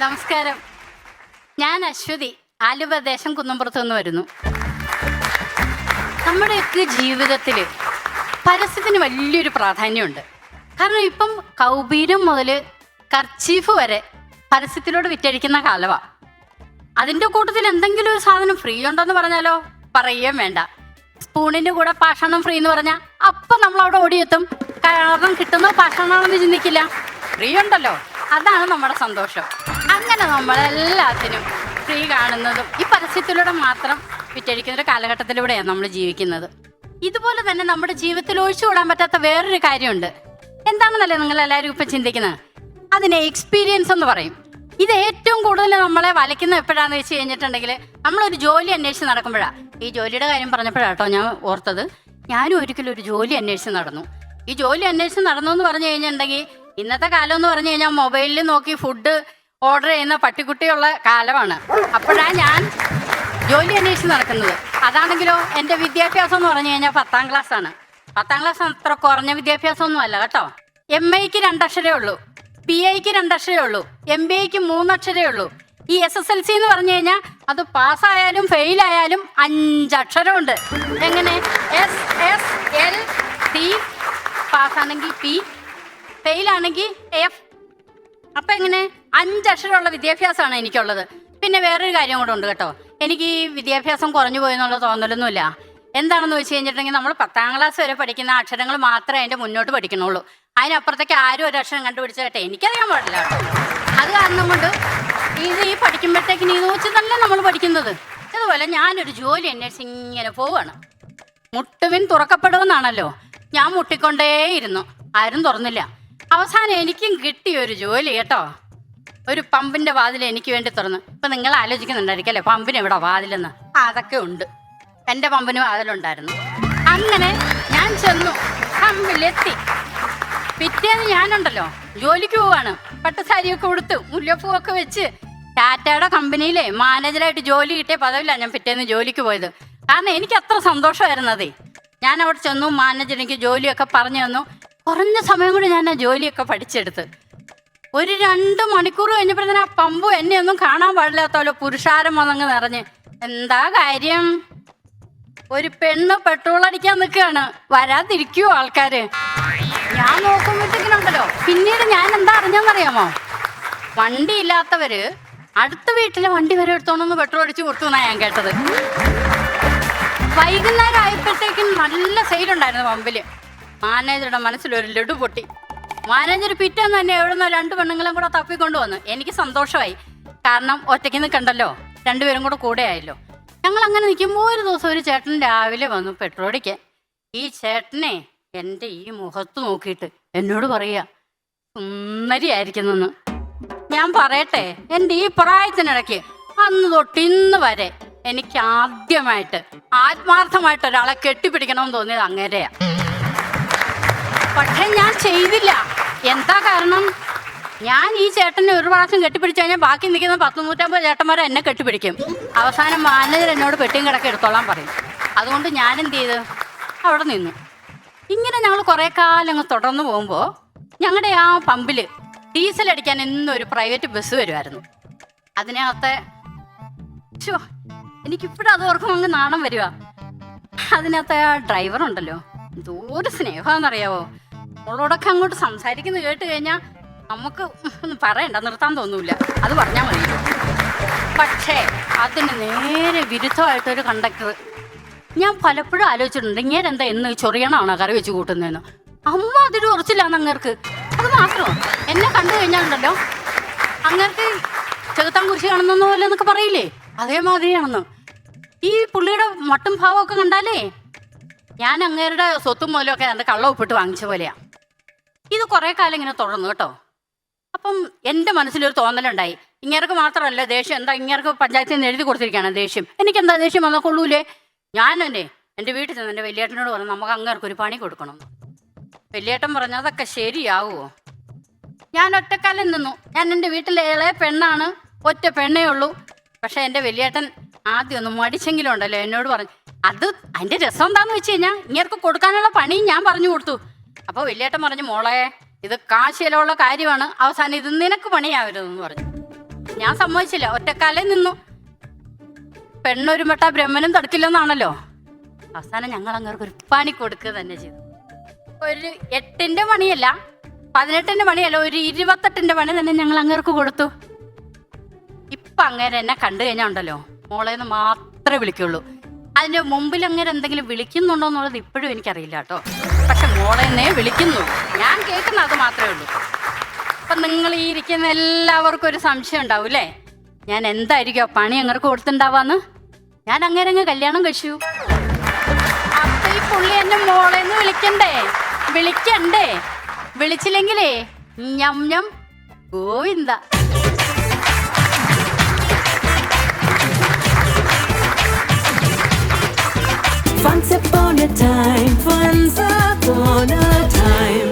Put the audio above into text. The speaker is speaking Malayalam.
നമസ്കാരം. ഞാൻ അശ്വതി, ആലുവ ദേശം കുന്നംപുറത്തു നിന്ന് വരുന്നു. നമ്മുടെയൊക്കെ ജീവിതത്തിൽ പരസ്യത്തിന് വലിയൊരു പ്രാധാന്യമുണ്ട്. കാരണം ഇപ്പം കൗബീരം മുതൽ കർച്ചീഫ് വരെ പരസ്യത്തിലൂടെ വിറ്റഴിക്കുന്ന കാലമാണ്. അതിൻ്റെ കൂട്ടത്തിൽ എന്തെങ്കിലും ഒരു സാധനം ഫ്രീ ഉണ്ടോയെന്ന് പറഞ്ഞാലോ പറയുകയും വേണ്ട. സ്പൂണിൻ്റെ കൂടെ പാഷാണം ഫ്രീ എന്ന് പറഞ്ഞാൽ അപ്പം നമ്മളവിടെ ഓടിയെത്തും. കാരണം കിട്ടുന്ന പാഷാണമാണെന്ന് ചിന്തിക്കില്ല, ഫ്രീ ഉണ്ടല്ലോ, അതാണ് നമ്മുടെ സന്തോഷം. അങ്ങനെ നമ്മളെല്ലാത്തിനും ഫ്രീ കാണുന്നതും ഈ പരസ്യത്തിലൂടെ മാത്രം വിറ്റഴിക്കുന്ന ഒരു കാലഘട്ടത്തിലൂടെയാണ് നമ്മൾ ജീവിക്കുന്നത്. ഇതുപോലെ തന്നെ നമ്മുടെ ജീവിതത്തിൽ ഒഴിച്ചുകൂടാൻ പറ്റാത്ത വേറൊരു കാര്യമുണ്ട്. എന്താണെന്നല്ലേ നിങ്ങളെല്ലാവരും ഇപ്പം ചിന്തിക്കുന്നത്? അതിനെ എക്സ്പീരിയൻസ് എന്ന് പറയും. ഇത് ഏറ്റവും കൂടുതൽ നമ്മളെ വലയ്ക്കുന്ന എപ്പോഴാന്ന് വെച്ച് കഴിഞ്ഞിട്ടുണ്ടെങ്കിൽ നമ്മളൊരു ജോലി അന്വേഷിച്ച് നടക്കുമ്പോഴാണ്. ഈ ജോലിയുടെ കാര്യം പറഞ്ഞപ്പോഴാട്ടോ ഞാൻ ഓർത്തത്. ഞാനും ഒരിക്കലും ഒരു ജോലി അന്വേഷിച്ച് നടന്നു. ഈ ജോലി അന്വേഷിച്ച് നടന്നു എന്ന് പറഞ്ഞു കഴിഞ്ഞിട്ടുണ്ടെങ്കിൽ ഇന്നത്തെ കാലം എന്ന് പറഞ്ഞു കഴിഞ്ഞാൽ മൊബൈലിൽ നോക്കി ഫുഡ് ഓർഡർ ചെയ്യുന്ന പട്ടിക്കുട്ടിയുള്ള കാലമാണ്. അപ്പോഴാണ് ഞാൻ ജോലി അന്വേഷിച്ച് നടക്കുന്നത്. അതാണെങ്കിലോ എൻ്റെ വിദ്യാഭ്യാസം എന്ന് പറഞ്ഞു കഴിഞ്ഞാൽ 10ാം ക്ലാസ്സാണ്. 10ാം ക്ലാസ് അത്ര കുറഞ്ഞ വിദ്യാഭ്യാസമൊന്നും അല്ല കേട്ടോ. MAക്ക് 2 അക്ഷരമേ ഉള്ളൂ, PIക്ക് 2 അക്ഷരമേ ഉള്ളൂ, MBAക്ക് 3 അക്ഷരമേ ഉള്ളൂ. ഈ SSLC എന്ന് പറഞ്ഞു കഴിഞ്ഞാൽ അത് പാസ്സായാലും ഫെയിലായാലും 5 അക്ഷരമുണ്ട്. എങ്ങനെ? SSLC പാസ്സാണെങ്കിൽ P, ഫെയിലാണെങ്കിൽ F. അപ്പം എങ്ങനെ? 5 അക്ഷരമുള്ള വിദ്യാഭ്യാസമാണ് എനിക്കുള്ളത്. പിന്നെ വേറൊരു കാര്യം കൂടെ ഉണ്ട് കേട്ടോ. എനിക്ക് ഈ വിദ്യാഭ്യാസം കുറഞ്ഞു പോയെന്നുള്ള തോന്നലൊന്നുമില്ല. എന്താണെന്ന് വെച്ച് കഴിഞ്ഞിട്ടുണ്ടെങ്കിൽ നമ്മൾ 10ാം ക്ലാസ് വരെ പഠിക്കുന്ന അക്ഷരങ്ങൾ മാത്രമേ അതിൻ്റെ മുന്നോട്ട് പഠിക്കണുള്ളൂ. അതിനപ്പുറത്തേക്ക് ആരും ഒരു അക്ഷരം കണ്ടുപിടിച്ചേട്ടെ എനിക്കറിയാൻ പാടില്ല കേട്ടോ. അത് കാരണം കൊണ്ട് ഈ പഠിക്കുമ്പോഴത്തേക്ക് നീ വെച്ചതല്ല നമ്മൾ പഠിക്കുന്നത്. അതുപോലെ ഞാനൊരു ജോലി അന്വേഷിച്ച് ഇങ്ങനെ പോവുകയാണ്. മുട്ടുവിൻ തുറക്കപ്പെടുമെന്നാണല്ലോ. ഞാൻ മുട്ടിക്കൊണ്ടേയിരുന്നു, ആരും തുറന്നില്ല. അവസാനം എനിക്കും കിട്ടിയൊരു ജോലി കേട്ടോ. ഒരു പമ്പിൻ്റെ വാതിൽ എനിക്ക് വേണ്ടി തുറന്നു. ഇപ്പം നിങ്ങൾ ആലോചിക്കുന്നുണ്ടായിരിക്കും അല്ലേ, പമ്പിന് എവിടെ വാതിലെന്ന്? അതൊക്കെ ഉണ്ട്, എൻ്റെ പമ്പിന് വാതിലുണ്ടായിരുന്നു. അങ്ങനെ ഞാൻ ചെന്നു, പമ്പിലെത്തി. പിറ്റേന്ന് ഞാനുണ്ടല്ലോ ജോലിക്ക് പോവാണ്. പട്ടുസാരിയൊക്കെ ഉടുത്ത് മുല്ലപ്പൂവൊക്കെ വെച്ച് ടാറ്റയുടെ കമ്പനിയിലെ മാനേജറായിട്ട് ജോലി കിട്ടിയ പദവിയിലാണ് ഞാൻ പിറ്റേന്ന് ജോലിക്ക് പോയത്. കാരണം എനിക്ക് അത്ര സന്തോഷമായിരുന്നതേ. ഞാൻ അവിടെ ചെന്നു, മാനേജർ എനിക്ക് ജോലിയൊക്കെ പറഞ്ഞു തന്നു. കുറഞ്ഞ സമയം കൊണ്ട് ഞാൻ ആ ജോലിയൊക്കെ പഠിച്ചെടുത്ത്. ഒരു 2 മണിക്കൂർ കഴിഞ്ഞപ്പോഴത്തേന് ആ പമ്പ് എന്നെ ഒന്നും കാണാൻ പാടില്ലാത്തല്ലോ പുരുഷാരം വന്നങ്ങ് നിറഞ്ഞ്. എന്താ കാര്യം? ഒരു പെണ്ണ് പെട്രോൾ അടിക്കാൻ നിൽക്കുകയാണ്, വരാതിരിക്കുവോ ആൾക്കാര്? ഞാൻ നോക്കുമ്പോഴത്തേക്കിനുണ്ടല്ലോ പിന്നീട് ഞാൻ എന്താ അറിഞ്ഞെന്നറിയാമോ? വണ്ടി ഇല്ലാത്തവര് അടുത്ത വീട്ടിലെ വണ്ടി വരെ എടുത്തോണ്ടൊന്ന് പെട്രോൾ അടിച്ച് കൊടുത്തുന്നാണ് ഞാൻ കേട്ടത്. വൈകുന്നേരം ആയപ്പോഴത്തേക്കും നല്ല സെയിലുണ്ടായിരുന്നു പമ്പില്. മാനേജറുടെ മനസ്സിലൊരു ലഡു പൊട്ടി. മാനേജർ പിറ്റേന്ന് തന്നെ എവിടുന്നോ 2 പെണ്ണുങ്ങളും കൂടെ തപ്പിക്കൊണ്ട് വന്നു. എനിക്ക് സന്തോഷമായി, കാരണം ഒറ്റയ്ക്ക് നിൽക്കണ്ടല്ലോ, 2 പേരും കൂടെ ആയല്ലോ. ഞങ്ങൾ അങ്ങനെ നിൽക്കുമ്പോൾ ഒരു ദിവസം ഒരു ചേട്ടൻ രാവിലെ വന്നു പെട്രോൾ അടിക്കാൻ. ഈ ചേട്ടനെ എൻ്റെ ഈ മുഖത്ത് നോക്കിയിട്ട് എന്നോട് പറയുക, സുന്ദരിയായിരിക്കുന്നെന്ന്. ഞാൻ പറയട്ടെ, എൻ്റെ ഈ പ്രായത്തിനിടയ്ക്ക് അന്ന് തൊട്ട് ഇന്ന് വരെ എനിക്ക് ആദ്യമായിട്ട് ആത്മാർത്ഥമായിട്ട് ഒരാളെ കെട്ടിപ്പിടിക്കണമെന്ന് തോന്നിയത് അങ്ങനെയാ. പക്ഷെ ഞാൻ ചെയ്തില്ല. എന്താ കാരണം? ഞാൻ ഈ ചേട്ടനെ ഒരു പ്രാവശ്യം കെട്ടിപ്പിടിച്ചു കഴിഞ്ഞാൽ ബാക്കി നിൽക്കുന്ന 100-150 ചേട്ടന്മാരെ എന്നെ കെട്ടിപ്പിടിക്കും. അവസാനം മാനേജർ എന്നോട് പെട്ടിയും കിടക്കെ എടുത്തോളാൻ പറയും. അതുകൊണ്ട് ഞാൻ എന്ത് ചെയ്ത് അവിടെ നിന്നു. ഇങ്ങനെ ഞങ്ങൾ കുറേ കാലം അങ്ങ് തുടർന്ന് പോകുമ്പോൾ ഞങ്ങളുടെ ആ പമ്പിൽ ഡീസൽ അടിക്കാൻ എന്നും ഒരു പ്രൈവറ്റ് ബസ് വരുമായിരുന്നു. അതിനകത്തെ എനിക്കിപ്പോഴും അത് ഓർക്കുമ്പോൾ അങ്ങ് നാണം വരിക. അതിനകത്തെ ആ ഡ്രൈവറുണ്ടല്ലോ, എന്തോരം സ്നേഹമാണെന്നറിയാവോ. അവളോടൊക്കെ അങ്ങോട്ട് സംസാരിക്കുന്നത് കേട്ട് കഴിഞ്ഞാൽ നമുക്ക് ഒന്നും പറയണ്ട, നിർത്താൻ തോന്നൂല, അത് പറഞ്ഞാൽ മതിയല്ലോ. പക്ഷേ അതിന് നേരെ വിരുദ്ധമായിട്ടൊരു കണ്ടക്ടർ. ഞാൻ പലപ്പോഴും ആലോചിച്ചിട്ടുണ്ട്, ഇങ്ങേരെന്താ എന്ന് ചൊറിയണമാണോ കറി വെച്ച് കൂട്ടുന്നതെന്ന്. അമ്മ അതിന് ഉറച്ചില്ലാന്ന് അങ്ങേർക്ക്. അത് മാത്രമോ, എന്നെ കണ്ടു കഴിഞ്ഞാലുണ്ടല്ലോ അങ്ങേർക്ക് ചെകുത്താൻ കുരിശ് കാണുന്ന പോലെ എന്നൊക്കെ പറയില്ലേ, അതേമാതിരിയാണെന്ന്. ഈ പുള്ളിയുടെ മട്ടും ഭാവമൊക്കെ കണ്ടാലേ ഞാൻ അങ്ങേരുടെ സ്വത്തും മൂലമൊക്കെ എൻ്റെ കള്ള ഉപ്പിട്ട് വാങ്ങിച്ച പോലെയാണ്. ഇത് കുറേ കാലം ഇങ്ങനെ തുടർന്നു കേട്ടോ. അപ്പം എൻ്റെ മനസ്സിലൊരു തോന്നലുണ്ടായി, ഇങ്ങേർക്ക് മാത്രമല്ല ദേഷ്യം, എന്താ ഇങ്ങേർക്ക് പഞ്ചായത്തിൽ നിന്ന് എഴുതി കൊടുത്തിരിക്കുകയാണ് ദേഷ്യം. എനിക്കെന്താ ദേഷ്യം വന്നാൽ കൊള്ളൂലേ? ഞാൻ തന്നെ എൻ്റെ വീട്ടിൽ നിന്ന് എൻ്റെ വലിയേട്ടനോട് പറഞ്ഞു, നമുക്ക് അങ്ങേർക്കൊരു പണി കൊടുക്കണം. വലിയേട്ടൻ പറഞ്ഞു, അതൊക്കെ ശരിയാവുമോ? ഞാൻ ഒറ്റക്കാലം നിന്നു. ഞാൻ എൻ്റെ വീട്ടിലെ ഇളയ പെണ്ണാണ്, ഒറ്റ പെണ്ണേ ഉള്ളൂ. പക്ഷേ എൻ്റെ വലിയേട്ടൻ ആദ്യം ഒന്ന് മടിച്ചെങ്കിലും ഉണ്ടല്ലോ എന്നോട് പറഞ്ഞു. അതിൻ്റെ രസം എന്താണെന്ന് വെച്ച് കഴിഞ്ഞാൽ ഇങ്ങേർക്ക് കൊടുക്കാനുള്ള പണിയും ഞാൻ പറഞ്ഞു കൊടുത്തു. അപ്പോൾ വലിയേട്ടൻ പറഞ്ഞു, മോളെ ഇത് കാശ് ചിലവുള്ള കാര്യമാണ്, അവസാനം ഇത് നിനക്ക് പണിയാവരുതെന്ന് പറഞ്ഞു. ഞാൻ സമ്മതിച്ചില്ല, ഒറ്റക്കാലേ നിന്നു. പെണ്ണൊരുമട്ട ബ്രഹ്മനും തടുക്കില്ലെന്നാണല്ലോ. അവസാനം ഞങ്ങൾ അങ്ങേർക്ക് ഒരു പണി കൊടുക്കുക തന്നെ ചെയ്തു. ഒരു 8ന്റെ പണിയല്ല, 18ന്റെ പണിയല്ല, ഒരു 28ന്റെ പണി തന്നെ ഞങ്ങൾ അങ്ങേർക്ക് കൊടുത്തു. ഇപ്പം അങ്ങേരെ എന്നെ കണ്ടു കഴിഞ്ഞാൽ ഉണ്ടല്ലോ, മോളേന്ന് മാത്രമേ വിളിക്കുള്ളൂ. അതിൻ്റെ മുമ്പിൽ അങ്ങേരെ എന്തെങ്കിലും വിളിക്കുന്നുണ്ടോ എന്നുള്ളത് ഇപ്പോഴും എനിക്കറിയില്ല കേട്ടോ. പക്ഷെ മോളേന്നേ വിളിക്കുന്നു, ഞാൻ കേൾക്കുന്ന അത് മാത്രമേ ഉള്ളൂ. അപ്പം നിങ്ങൾ ഈ ഇരിക്കുന്ന എല്ലാവർക്കും ഒരു സംശയം ഉണ്ടാവും അല്ലേ, ഞാൻ എന്തായിരിക്കും ആ പണി അങ്ങേർക്ക് കൊടുത്തിട്ടുണ്ടാവാന്ന്. ഞാൻ അങ്ങേരങ്ങ് കല്യാണം കഴിച്ചു. അപ്പം ഈ പുള്ളി എന്നെ മോളേന്ന് വിളിക്കണ്ടേ? വിളിച്ചില്ലെങ്കിലേ ഞം ഞം Govinda. Once upon a time, once upon a time.